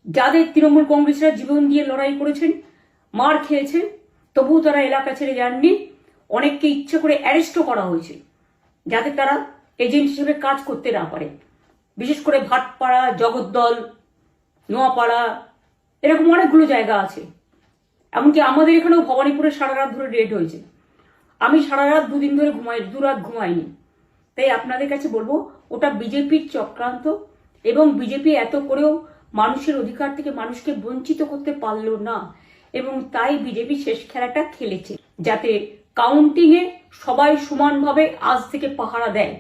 যাদের তৃণমূল কংগ্রেসরা জীবন দিয়ে লড়াই করেছেন, মার খেয়েছেন, তবুও তারা এলাকা ছেড়ে যাননি। অনেককে ইচ্ছে করে অ্যারেস্টও করা হয়েছে, যাতে তারা এজেন্ট হিসেবে কাজ করতে না পারে। বিশেষ করে ভাটপাড়া, জগদ্দল, নোয়াপাড়া, এরকম অনেকগুলো জায়গা আছে। এমনকি আমাদের এখানেও ভবানীপুরে সারা রাত ধরে রেড হয়েছে। আমি সারা রাত দুদিন ধরে দুরাত ঘুমাইনি। তাই আপনাদের কাছে বলবো, ওটা বিজেপির চক্রান্ত, এবং বিজেপি এত করেও মানুষের অধিকার থেকে মানুষকে বঞ্চিত করতে পারলো না, এবং তাই বিজেপি শেষ খেলাটা খেলেছে, যাতে কাউন্টিংয়ে সবাই সমানভাবে আজ থেকে পাহারা দেয়।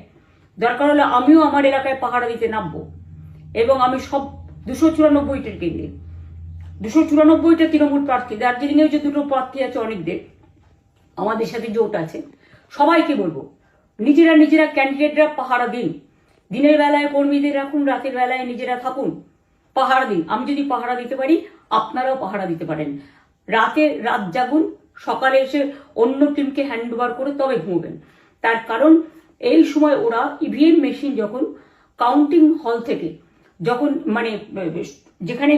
দরকার হলে আমিও আমার এলাকায় পাহারা দিতে নামবো, এবং আমি সব 294টা কেন্দ্রে 294টা তৃণমূল প্রার্থী, দার্জিলিংয়েও যে দুটো প্রার্থী আছে অনেকদের, আমাদের সাথে জোট আছে, সবাইকে বলবো নিজেরা ক্যান্ডিডেটরা পাহারা দিন। দিনের বেলায় কর্মীদের রাখুন, রাতের বেলায় নিজেরা থাকুন, পাহারা দিন। আমি যদি পাহারা দিতে পারি, আপনারাও পাহারা দিতে পারেন। রাত জাগুন, সকালে এসে অন্য টিমকে হ্যান্ড ওভার করে তবে ঘুমবেন। তার কারণ এই সময় ওরা ইভিএম মেশিন যখন কাউন্টিং হল থেকে, যখন মানে যেখানে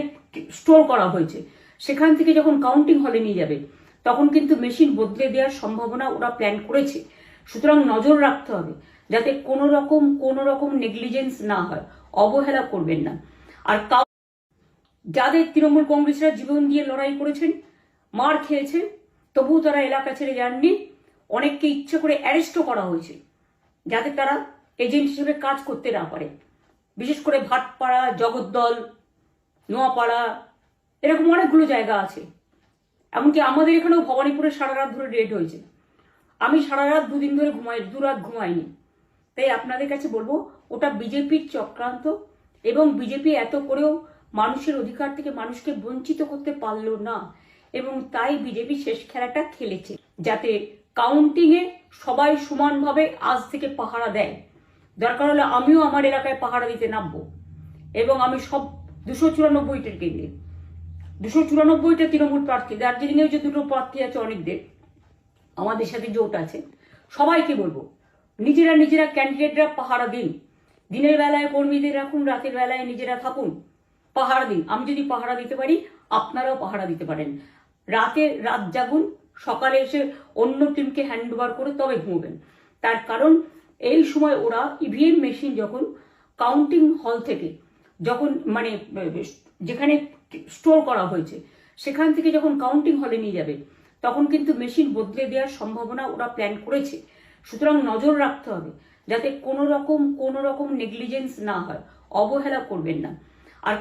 স্টোর করা হয়েছে সেখান থেকে যখন কাউন্টিং হলে নিয়ে যাবে, তখন কিন্তু মেশিন বদলে দেওয়ার সম্ভাবনা ওরা প্ল্যান করেছে। সুতরাং নজর রাখতে হবে যাতে কোনো রকম নেগলিজেন্স না হয়। অবহেলা করবেন না। আর যাদের তৃণমূল কংগ্রেসরা জীবন দিয়ে লড়াই করেছেন, মার খেয়েছেন, তবুও তারা এলাকা ছেড়ে যাননি। অনেককে ইচ্ছে করে অ্যারেস্টও করা হয়েছে, যাতে তারা এজেন্ট হিসেবে কাজ করতে না পারে। বিশেষ করে ভাটপাড়া, জগদ্দল, নোয়াপাড়া, এরকম অনেকগুলো জায়গা আছে। এমনকি আমাদের এখানেও ভবানীপুরে সারা রাত ধরে রেড হয়েছে। আমি সারা রাত দুদিন ধরে দুরাত ঘুমাইনি। তাই আপনাদের কাছে বলবো, ওটা বিজেপির চক্রান্ত, এবং বিজেপি এত করেও মানুষের অধিকার থেকে মানুষকে বঞ্চিত করতে পারলো না, এবং তাই বিজেপি শেষ খেলাটা খেলেছে, যাতে কাউন্টিংয়ে সবাই সমানভাবে আজ থেকে পাহারা দেয়। দরকার হলে আমিও আমার এলাকায় পাহারা দিতে নামবো, এবং আমি সব 294টা কেন্দ্রে 294টা তৃণমূল প্রার্থী, দার্জিলিংয়েও যে দুটো প্রার্থী আছে অনেকদের, আমাদের সাথে জোট আছে, সবাইকে বলবো নিজেরা ক্যান্ডিডেটরা পাহারা দিন। দিনের বেলায় কর্মীদের রাখুন, রাতের বেলায় নিজেরা থাকুন, পাহারা দিন। আমি যদি পাহারা দিতে পারি, আপনারাও পাহারা দিতে পারেন। রাত জাগুন, সকালে এসে অন্য টিমকে হ্যান্ড ওভার করে তবে ঘুমবেন। তার কারণ এই সময় ওরা ইভিএম মেশিন যখন কাউন্টিং হল থেকে, যখন মানে যেখানে স্টোর করা হয়েছে সেখান থেকে যখন কাউন্টিং হলে নিয়ে যাবে, তখন কিন্তু মেশিন বদলে দেওয়ার সম্ভাবনা ওরা প্ল্যান করেছে। সুতরাং নজর রাখতে হবে যাতে কোনো রকম নেগলিজেন্স না হয়। অবহেলা করবেন না। আর